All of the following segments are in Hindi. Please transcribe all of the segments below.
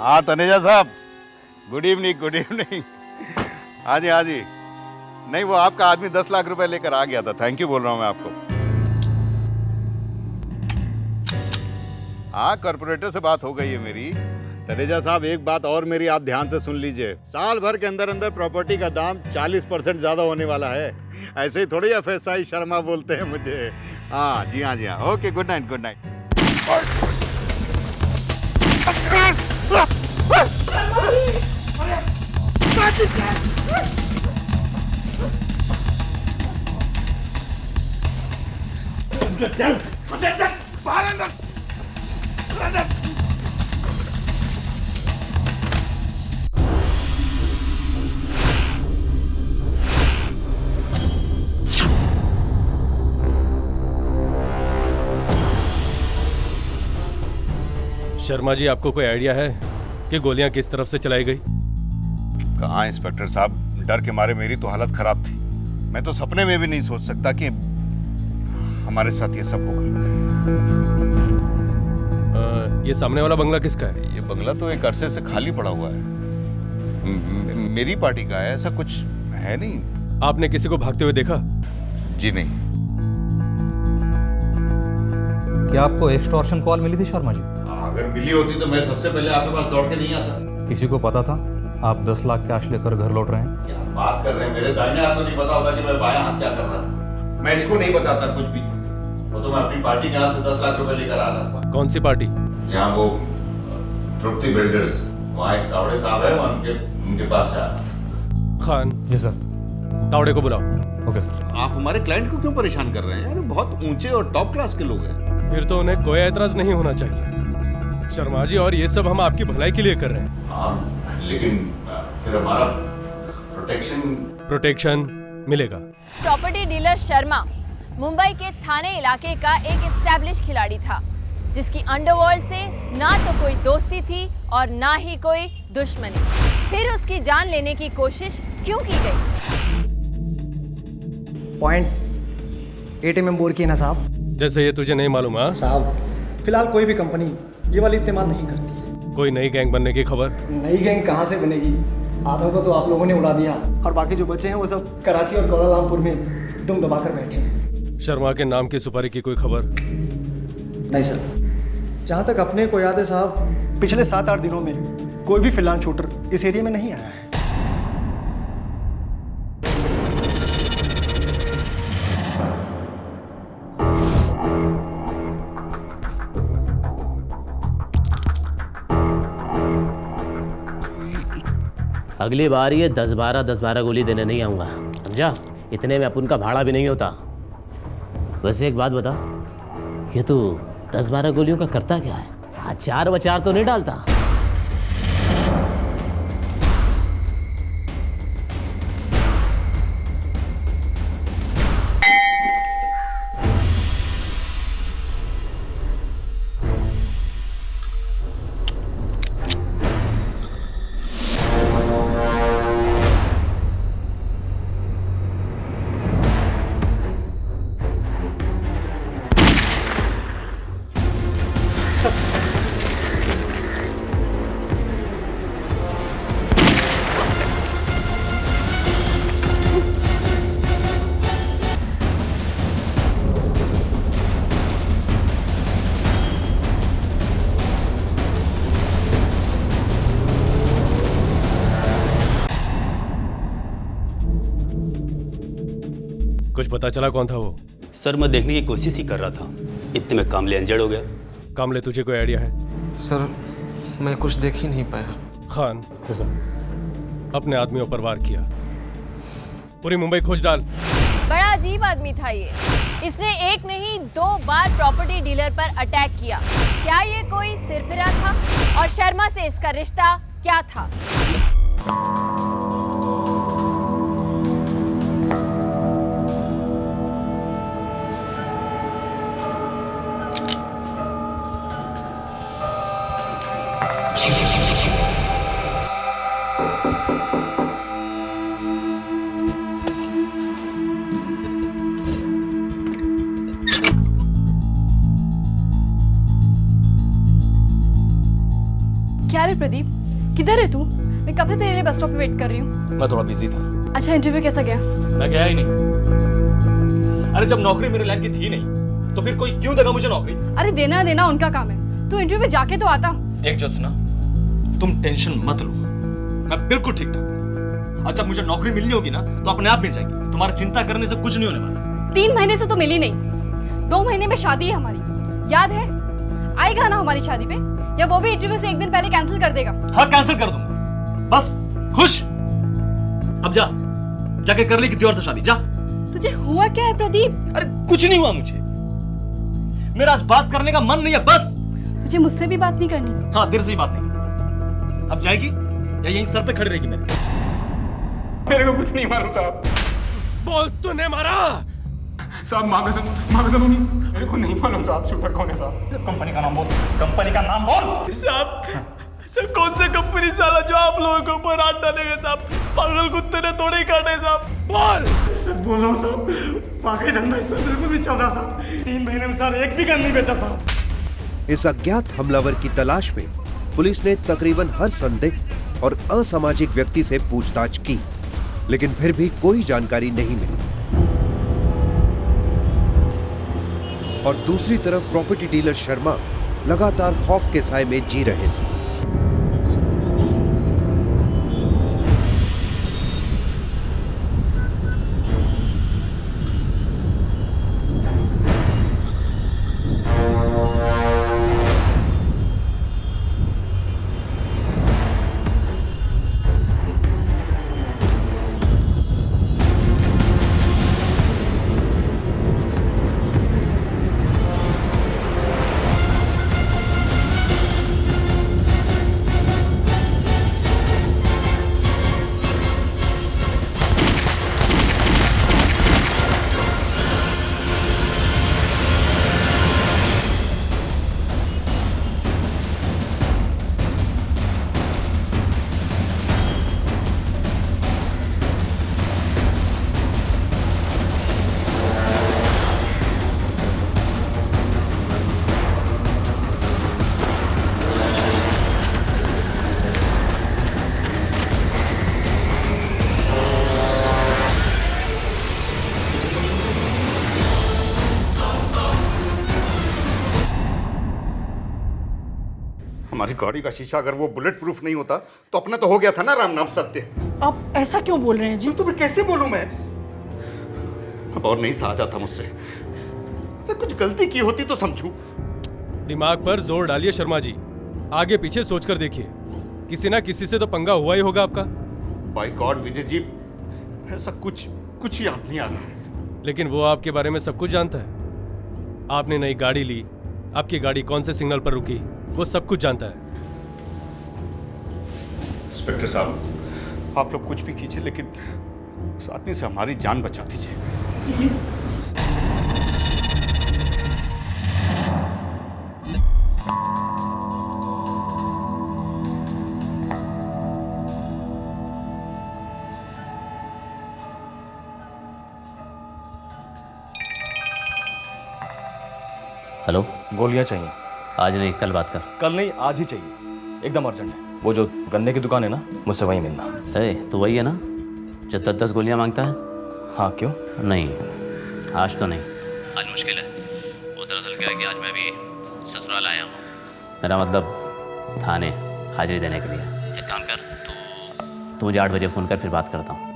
हाँ तनेजा साहब, गुड इवनिंग गुड इवनिंग। हाँ जी हाँ जी। नहीं वो आपका आदमी 10 लाख रुपए लेकर आ गया था, थैंक यू बोल रहा हूँ मैं आपको। हाँ कॉर्पोरेटर से बात हो गई है मेरी। तनेजा साहब एक बात और मेरी आप ध्यान से सुन लीजिए, साल भर के अंदर अंदर प्रॉपर्टी का दाम 40% ज्यादा होने वाला है। ऐसे ही थोड़ी FSI शर्मा बोलते हैं मुझे। हाँ जी हाँ जी हाँ, okay good night good night. Sharma ji, आपको कोई आइडिया है कि गोलियां किस तरफ से चलाई गई? कहाँ इंस्पेक्टर साहब, डर के मारे मेरी तो हालत खराब थी। मैं तो सपने में भी नहीं सोच सकता कि हमारे साथ ये सब होगा। ये सामने वाला बंगला किसका है? ये बंगला तो एक अरसे से खाली पड़ा हुआ है। मेरी पार्टी का है, ऐसा कुछ है नहीं। आपने किसी को भागते हुए देखा? जी नहीं। क्या आपको एक्सटॉर्शन कॉल मिली थी शर्मा जी? अगर मिली होती तो मैं सबसे पहले आपके पास दौड़ के नहीं आता। किसी को पता था आप 10 लाख कैश लेकर घर लौट रहे हैं? क्या बात कर रहे हैं, मेरे दाहिने हाथ को नहीं पता होता कि मैं बायां हाथ क्या कर रहा था। मैं इसको नहीं बताता कुछ भी। वो तो मैं अपनी पार्टी के यहाँ से 10 लाख रुपए लेकर आ रहा था। कौन सी पार्टी? यहाँ वो तृप्ति बिल्डर्स, वहाँ एक तावड़े साहब है, उनके पास से आ रहा था। खान, जी सर। तावड़े को बुलाओ। Okay sir. आप हमारे क्लाइंट को क्यों परेशान कर रहे हैं? अरे बहुत ऊंचे और टॉप क्लास के लोग हैं। फिर तो उन्हें कोई एतराज नहीं होना चाहिए शर्मा जी, और ये सब हम आपकी भलाई के लिए कर रहे हैं। हाँ लेकिन फिर हमारा प्रोटेक्शन मिलेगा। प्रॉपर्टी डीलर शर्मा मुंबई के थाने इलाके का एक एस्टैब्लिश खिलाड़ी था, जिसकी अंडरवर्ल्ड से ना तो कोई दोस्ती थी और ना ही कोई दुश्मनी। फिर उसकी जान लेने की कोशिश क्यों की गई? पॉइंट ATM बोर की है ना साहब। जैसे ये तुझे नहीं मालूम? हाँ साहब फिलहाल कोई भी कंपनी ये वाली इस्तेमाल नहीं करती। कोई नई गैंग बनने की खबर? नई गैंग कहाँ से बनेगी? आधों को तो आप लोगों ने उड़ा दिया और बाकी जो बचे हैं वो सब कराची और कोलालमपुर में दुम दबाकर बैठे हैं। शर्मा के नाम की सुपारी की कोई खबर? नहीं सर, जहाँ तक अपने को याद है साहब, पिछले 7-8 दिनों में कोई भी फिलहाल शूटर इस एरिया में नहीं आया है। अगली बार ये 10-12 गोली देने नहीं आऊँगा, समझा? इतने में अपन का भाड़ा भी नहीं होता। वैसे एक बात बता, ये तू 10-12 गोलियों का करता क्या है? अचार वचार तो नहीं डालता? कुछ पता चला कौन था वो? सर मैं देखने की कोशिश ही कर रहा था, इतने में कामले अंजड़ हो गया। कामले, तुझे कोई आइडिया है? सर मैं कुछ देख ही नहीं पाया। खान, अपने आदमियों पर वार किया, पूरी मुंबई खोज डाल। बड़ा अजीब आदमी था ये। इसने एक नहीं 2 बार प्रॉपर्टी डीलर पर अटैक किया। क्या ये कोई सिरफिरा था? और शर्मा से इसका रिश्ता क्या था? क्या रे प्रदीप, किधर है तू? मैं कब से तेरे लिए बस स्टॉप पे वेट कर रही हूँ। मैं थोड़ा बिजी था। अच्छा, इंटरव्यू कैसा गया? मैं गया ही नहीं। अरे जब नौकरी मेरे लाइन की थी नहीं तो फिर कोई क्यों देगा मुझे नौकरी? अरे देना देना उनका काम है, तू इंटरव्यू पे जाके तो आता। देख ज्योत्सना, तुम टेंशन मत लो, मैं बिल्कुल ठीक ठाक। और जब मुझे नौकरी मिलनी होगी ना तो अपने आप मिल जाएगी। तुम्हारा चिंता करने से कुछ नहीं होने वाला। 3 महीने से तो मिली नहीं, 2 महीने में शादी है हमारी, याद है? आएगा ना हमारी शादी पे, या वो भी इंटरव्यू से 1 दिन पहले कैंसिल कर देगा? हाँ, कैंसिल कर दूंगा। बस खुश। अब जा, जाके कर ले किसी और से शादी, जा। तुझे हुआ क्या है प्रदीप? अरे कुछ नहीं हुआ मुझे, मेरा आज बात करने का मन नहीं है, बस। तुझे मुझसे भी बात नहीं करनी? हाँ, देर से ही बात नहीं। अब जाएगी या यहीं सर पे खड़ी रहेगी मेरे को कुछ नहीं मालूम साहब। बोल, तूने मारा? साहब माँ कसम मेरे को नहीं मालूम साहब, शूटर कौन है साहब? कंपनी का नाम बोल, कंपनी का नाम बोल। साहब, ऐसा कौन सा कंपनी साला जो आप लोगों के ऊपर हाथ डालेगा साहब? पागल कुत्ते ने थोड़े ही काटे साहब। बोल। सच बोल रहा हूँ साहब, वाकई धंधा सर बिल्कुल नहीं चल रहा साहब। 3 महीने में सर एक भी गन नहीं बेचा साहब। इस अज्ञात हमलावर की तलाश में पुलिस ने तकरीबन हर संदिग्ध और असामाजिक व्यक्ति से पूछताछ की, लेकिन फिर भी कोई जानकारी नहीं मिली। और दूसरी तरफ प्रॉपर्टी डीलर शर्मा लगातार खौफ के साए में जी रहे थे। हमारी गाड़ी का शीशा अगर वो बुलेट प्रूफ नहीं होता तो अपना तो हो गया था ना राम नाम सत्य। आप ऐसा क्यों बोल रहे हैं जी? तो फिर कैसे बोलूं मैं? अब और नहीं सहा जाता मुझसे। तो कुछ गलती की होती तो समझूं। दिमाग पर जोर डालिए शर्मा जी, आगे पीछे सोचकर देखिए, किसी ना किसी से तो पंगा हुआ ही होगा आपका। बाय गॉड विजय जी, ऐसा कुछ याद नहीं आ रहा है। लेकिन वो आपके बारे में सब कुछ जानता है। आपने नई गाड़ी ली, आपकी गाड़ी कौन से सिग्नल पर रुकी, वो सब कुछ जानता है। इंस्पेक्टर साहब, आप लोग कुछ भी कीजिए लेकिन उस आदमी से हमारी जान बचा दीजिए प्लीज। हेलो, गोलियां चाहिए। आज नहीं, कल बात कर। कल नहीं, आज ही चाहिए, एकदम अर्जेंट है। वो जो गन्ने की दुकान है ना, मुझसे वहीं मिलना। अरे तो वही है ना जो 10-10 गोलियां मांगता है? हाँ, क्यों? नहीं, आज तो नहीं। आज मुश्किल है। वो दरअसल क्या है कि आज मैं भी ससुराल आया हूँ, मेरा मतलब थाने हाजिरी देने के लिए। एक काम कर, तू मुझे 8 बजे फ़ोन कर, फिर बात करता हूँ।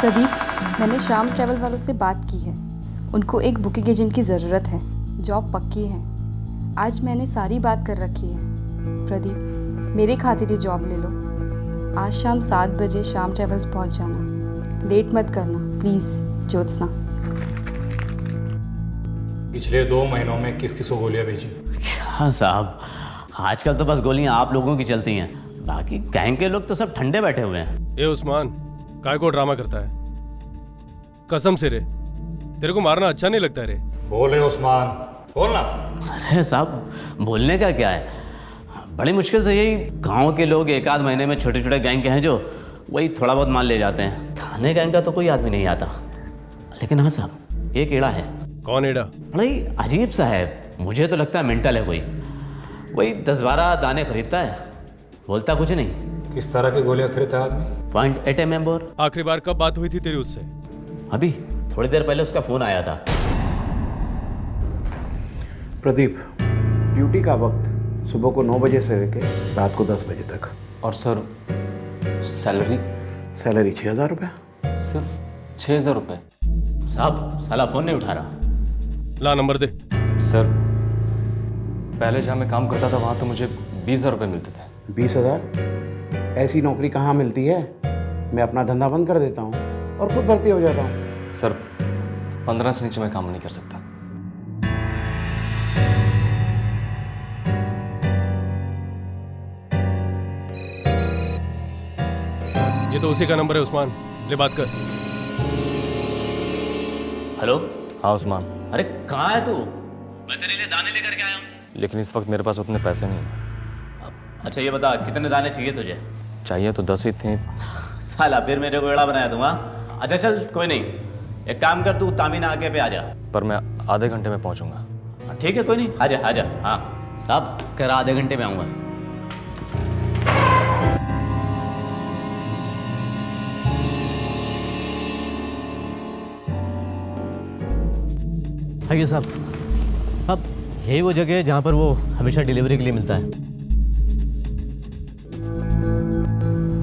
प्रदीप, मैंने श्याम ट्रैवल वालों से बात की है। उनको एक बुकिंग एजेंट की ज़रूरत है, जॉब पक्की है। आज मैंने सारी बात कर रखी है। प्रदीप, मेरे खातिर ये जॉब ले लो। आज शाम 7 बजे श्याम ट्रैवल्स पहुंच जाना, लेट मत करना प्लीज़। ज्योत्सना। पिछले 2 महीनों में किस किस को गोलियां भेजी? हाँ साहब, आजकल तो बस गोलियां आप लोगों की चलती हैं, बाकी गैंग के लोग तो सब ठंडे बैठे हुए हैं। ए उस्मान, काय को ड्रामा करता है? कसम से रे, तेरे को मारना अच्छा नहीं लगता रे? बोल रहे उस्मान, बोलना। अरे साहब, बोलने का क्या है, बड़ी मुश्किल से यही गांव के लोग 1-आध महीने में छोटे छोटे गैंग के हैं जो वही थोड़ा बहुत माल ले जाते हैं। थाने गैंग का तो कोई आदमी नहीं आता। लेकिन हाँ साहब, एक एड़ा है। कौन एड़ा? बड़ा ही अजीब सा है, मुझे तो लगता है मेंटल है कोई। वही 10-12 दाने खरीदता है, बोलता कुछ नहीं। किस तरह की गोलियां खरीदता है आदमी? 0.8 mm बोर। आखिरी बार कब बात हुई थी तेरी उससे? अभी थोड़ी देर पहले उसका फोन आया था। प्रदीप, ड्यूटी का वक्त सुबह को 9 बजे से लेकर रात को 10 बजे तक। और सर सैलरी? सैलरी 6,000 रुपये। सर 6,000 रुपये? साहब साला फोन नहीं उठा रहा। ला नंबर दे। सर पहले जहाँ मैं काम करता था वहाँ तो मुझे 20,000 रुपये मिलते थे। 20,000? ऐसी नौकरी कहाँ मिलती है? मैं अपना धंधा बंद कर देता हूँ और खुद भर्ती हो जाता हूँ। सर 15 से नीचे मैं काम नहीं कर सकता। ये तो उसी का नंबर है उस्मान, ले बात कर। हेलो। हाँ उस्मान। अरे कहाँ है तू? मैं तेरे लिए दाने लेकर के आया हूँ। लेकिन इस वक्त मेरे पास उतने पैसे नहीं हैं। अच्छा ये बता, कितने दाने चाहिए तुझे? चाहिए तो 10 ही थे। साला फिर मेरे को एड़ा बनाया तुम? अच्छा चल कोई नहीं, एक काम कर, तू तामीना आगे पे आ जा। पर मैं आधे घंटे में पहुंचूंगा। ठीक है कोई नहीं, आजा आजा। हाँ साहब कह आधे घंटे में आऊँगा। आइए साहब, अब यही वो जगह है जहाँ पर वो हमेशा डिलीवरी के लिए मिलता है।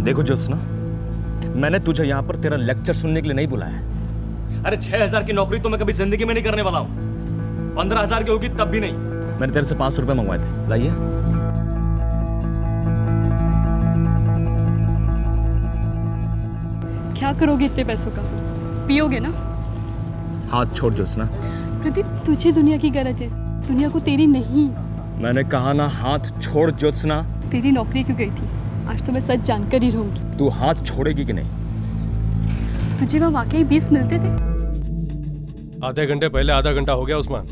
देखो ज्योत्सना, मैंने तुझे यहाँ पर तेरा लेक्चर सुनने के लिए नहीं बुलाया। अरे 6,000 की नौकरी तो मैं कभी जिंदगी में नहीं करने वाला हूँ। 15,000 की होगी तब भी नहीं। मैंने तेरे से 500 रुपये मंगवाए थे, लाइए। क्या करोगे इतने पैसों का? पियोगे ना? हाथ छोड़ ज्योत्सना। प्रदीप, तुझे दुनिया की गरज है, दुनिया को तेरी नहीं। मैंने कहा ना हाथ छोड़ ज्योत्सना। तेरी नौकरी क्यों गई थी? आज तो मैं सच जानकर ही रहूंगी। तू हाथ छोड़ेगी कि नहीं? तुझे वहाँ वाकई 20 मिलते थे? आधे घंटे पहले आधा घंटा हो गया उस्मान।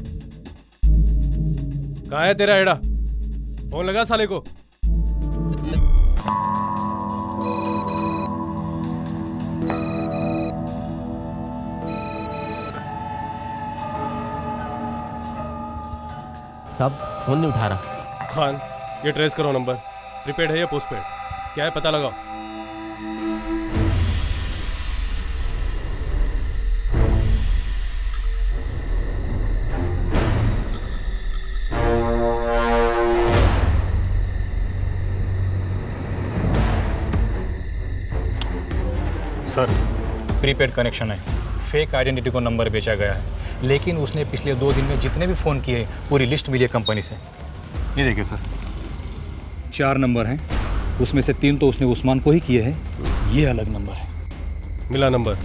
कहाँ है तेरा एड़ा? फोन लगा साले को। साहब फोन नहीं उठा रहा। खान, ये ट्रेस करो नंबर, प्रीपेड है या पोस्टपेड, क्या है पता लगाओ। सर प्रीपेड कनेक्शन है, फेक आइडेंटिटी को नंबर बेचा गया है, लेकिन उसने पिछले 2 दिन में जितने भी फ़ोन किए पूरी लिस्ट मिली है कंपनी से। ये देखिए सर, 4 नंबर हैं, उसमें से 3 तो उसने उस्मान को ही किए हैं। ये अलग नंबर है। मिला नंबर।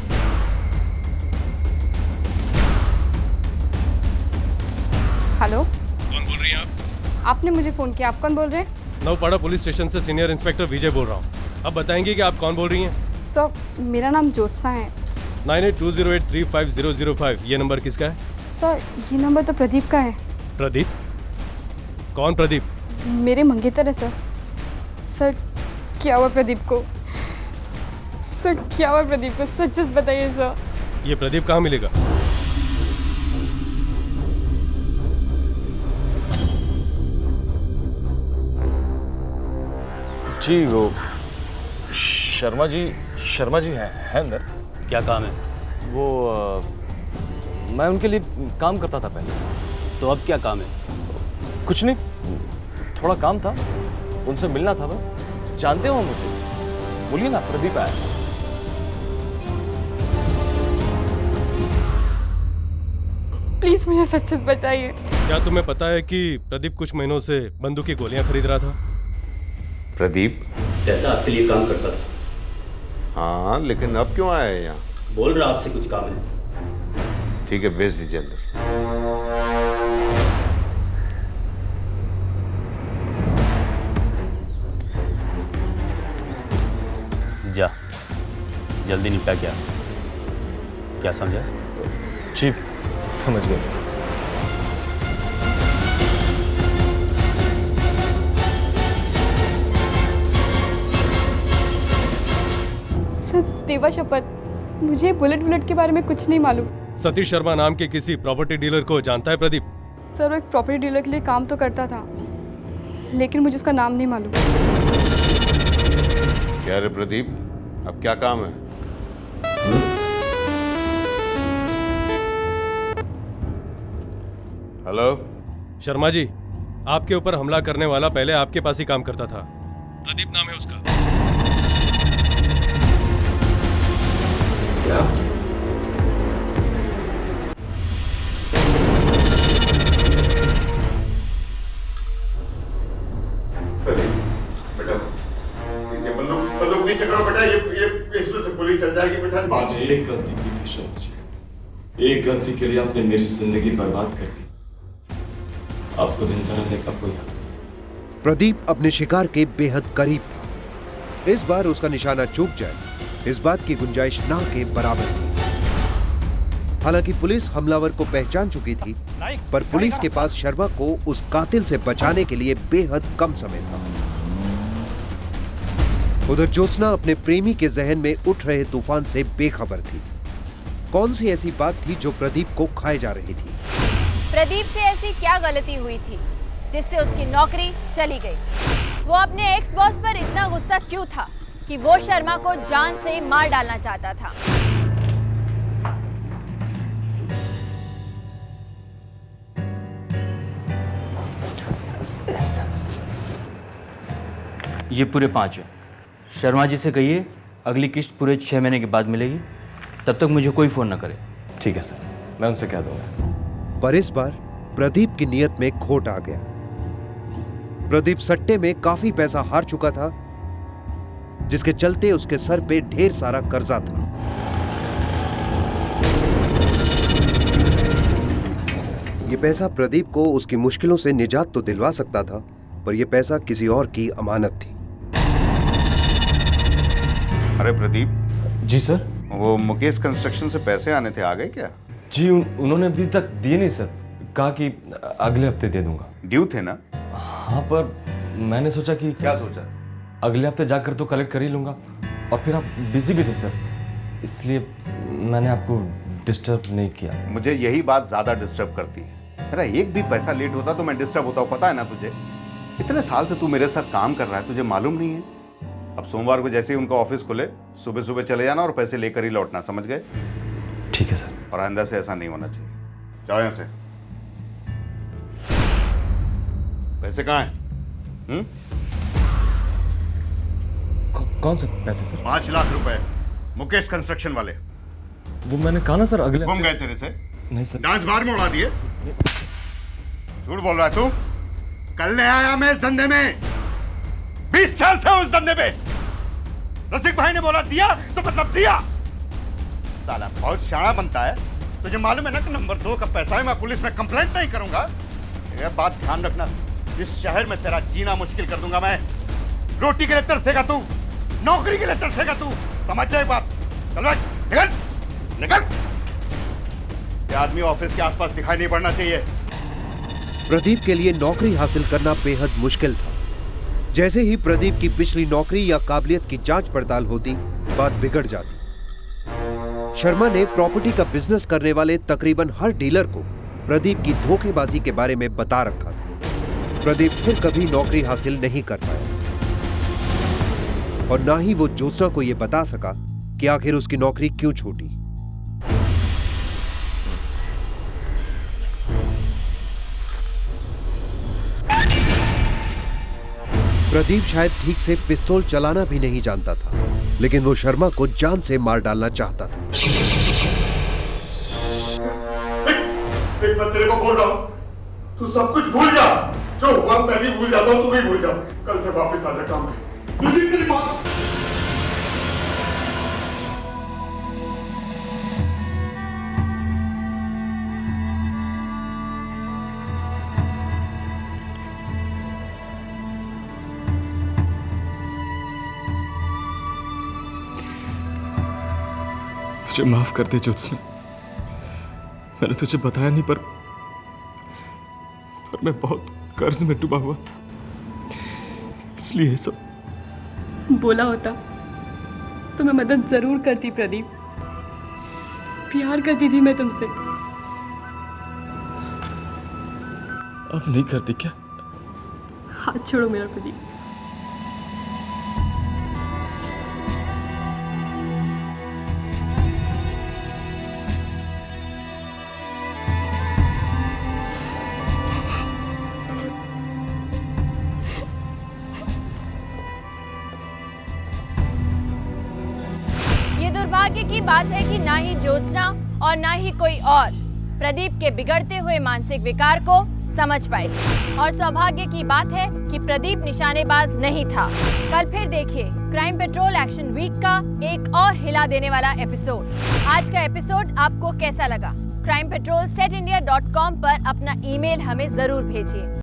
हेलो, कौन बोल रही हैं आप? आपने मुझे फ़ोन किया, आप कौन बोल रहे हैं? नवपाड़ा पुलिस स्टेशन से सीनियर इंस्पेक्टर विजय बोल रहा हूँ। अब बताएंगे कि आप कौन बोल रही हैं? सर, मेरा नाम ज्योत्सना है। 9820835005, ये नंबर किसका है? सर, ये नंबर तो प्रदीप का है। प्रदीप? कौन प्रदीप? मेरे मंगेतर है सर। सर, क्या हुआ प्रदीप को? सर, क्या हुआ प्रदीप को? सच सच बताइए सर। ये प्रदीप कहाँ मिलेगा? जी वो शर्मा जी हैं अंदर। क्या काम है? वो मैं उनके लिए काम करता था पहले। तो अब क्या काम है? कुछ नहीं, थोड़ा काम था, उनसे मिलना था बस। जानते हो मुझे? बोलिए ना, प्रदीप आया। प्लीज मुझे सच सच बताइए। क्या तुम्हें पता है कि प्रदीप कुछ महीनों से बंदूक की गोलियां खरीद रहा था? प्रदीप? कहता आपके लिए काम करता था। हाँ, लेकिन अब क्यों आया है यहाँ? बोल रहा आपसे कुछ काम है। ठीक है, भेज दीजिए अंदर। जा, जल्दी निपटा। क्या समझा? जी समझ गए। सर, देवा शपथ, मुझे बुलेट के बारे में कुछ नहीं मालूम। सतीश शर्मा नाम के किसी प्रॉपर्टी डीलर को जानता है प्रदीप? सर वो एक प्रॉपर्टी डीलर के लिए काम तो करता था, लेकिन मुझे उसका नाम नहीं मालूम। क्या रे प्रदीप, अब क्या काम है? हेलो शर्मा जी, आपके ऊपर हमला करने वाला पहले आपके पास ही काम करता था। प्रदीप नाम है उसका। क्या? बेटा इसे बंदूक नीचे करो बेटा, ये इसमें से गोली चल जाएगी बेटा। आज एक गलती की थी शर्मा जी, एक गलती के लिए आपने मेरी जिंदगी बर्बाद कर दी। आपको जिंदा रहने का कोई हक नहीं। प्रदीप अपने शिकार के बेहद करीब था। इस बार उसका निशाना चूक जाए, इस बात की गुंजाइश ना के बराबर थी। हालांकि पुलिस हमलावर को पहचान चुकी थी, पर पुलिस के पास शर्मा को उस कातिल से बचाने के लिए बेहद कम समय था। उधर ज्योत्सना अपने प्रेमी के जहन में उठ रहे तूफान से बेखबर थी। कौन सी ऐसी बात थी जो प्रदीप को खाए जा रही थी? प्रदीप से ऐसी क्या गलती हुई थी जिससे उसकी नौकरी चली गई? वो अपने एक्स बॉस पर इतना गुस्सा क्यों था कि वो शर्मा को जान से मार डालना चाहता था? ये पूरे 5 है। शर्मा जी से कहिए अगली किस्त पूरे 6 महीने के बाद मिलेगी, तब तक मुझे कोई फोन ना करे। ठीक है सर, मैं उनसे कह दूंगा। पर इस बार प्रदीप की नीयत में खोट आ गया। प्रदीप सट्टे में काफी पैसा हार चुका था, जिसके चलते उसके सर पे ढेर सारा कर्जा था। यह पैसा प्रदीप को उसकी मुश्किलों से निजात तो दिलवा सकता था, पर यह पैसा किसी और की अमानत थी। अरे प्रदीप। जी सर। वो मुकेश कंस्ट्रक्शन से पैसे आने थे, आ गए क्या? जी उन्होंने अभी तक दिए नहीं सर, कहा कि अगले हफ्ते दे दूंगा। ड्यू थे ना? हाँ, पर मैंने सोचा कि क्या सोचा? अगले हफ्ते जाकर तो कलेक्ट कर ही लूंगा, और फिर आप बिजी भी थे सर, इसलिए मैंने आपको डिस्टर्ब नहीं किया। मुझे यही बात ज्यादा डिस्टर्ब करती है। मेरा एक भी पैसा लेट होता तो मैं डिस्टर्ब होता हूँ, पता है ना तुझे? इतने साल से तू मेरे साथ काम कर रहा है, तुझे मालूम नहीं है? अब सोमवार को जैसे ही उनका ऑफिस खुले सुबह सुबह चले जाना और पैसे लेकर ही लौटना, समझ गए? ठीक है सर। और आइंदा से ऐसा नहीं होना चाहिए। जाओ यहाँ से। पैसे कहाँ हैं? कौन से पैसे सर? 5 लाख रुपए मुकेश कंस्ट्रक्शन वाले। वो मैंने कहा ना सर अगले। गुम गए तेरे से? नहीं सर। डांस बार में उड़ा दिए? झूठ बोल रहा है तू? कल नहीं आया मैं इस धंधे में, 20 साल से उस धंधे पे। रसिक भाई ने बोला दिया तो मतलब दिया। साला बहुत शाना बनता है। तुझे मालूम है ना कि नंबर 2 का पैसा है, मैं पुलिस में कंप्लेंट नहीं करूंगा। ये बात ध्यान रखना, इस शहर में तेरा जीना मुश्किल कर दूंगा मैं। रोटी के लिए तरसेगा तू, नौकरी के लिए तरसेगा तू, समझ जाए बात। चल बैठ, निकल निकल। ये आदमी ऑफिस के आसपास दिखाई नहीं पड़ना चाहिए। प्रदीप के लिए नौकरी हासिल करना बेहद मुश्किल था। जैसे ही प्रदीप की पिछली नौकरी या काबिलियत की जांच पड़ताल होती, बात बिगड़ जाती। शर्मा ने प्रॉपर्टी का बिजनेस करने वाले तकरीबन हर डीलर को प्रदीप की धोखेबाजी के बारे में बता रखा था। प्रदीप फिर कभी नौकरी हासिल नहीं कर पाया, और ना ही वो ज्योत्सना को यह बता सका कि आखिर उसकी नौकरी क्यों छूटी। प्रदीप शायद ठीक से पिस्तौल चलाना भी नहीं जानता था, लेकिन वो शर्मा को जान से मार डालना चाहता था। एक मैं तेरे को बोल रहा हूं, तू सब कुछ भूल जा। जो हुआ मैं भी भूल जाता हूं, तू भी भूल जा। कल से वापस आ जा काम पे। मुझे तेरी बात। मुझे माफ कर दे ज्योत्सना, मैंने तुझे बताया नहीं, पर मैं बहुत कर्ज में डूबा हुआ था, इसलिए सब। बोला होता तो मैं मदद जरूर करती प्रदीप, प्यार करती थी मैं तुमसे। अब नहीं करती क्या? हाथ छोड़ो मेरा प्रदीप। ये दुर्भाग्य की बात है कि ना ही ज्योत्सना और ना ही कोई और प्रदीप के बिगड़ते हुए मानसिक विकार को समझ पाए। और सौभाग्य की बात है कि प्रदीप निशानेबाज नहीं था। कल फिर देखिए क्राइम पेट्रोल एक्शन वीक का एक और हिला देने वाला एपिसोड। आज का एपिसोड आपको कैसा लगा? crimepatrol@setindia.com पर अपना ईमेल हमें जरूर भेजिए।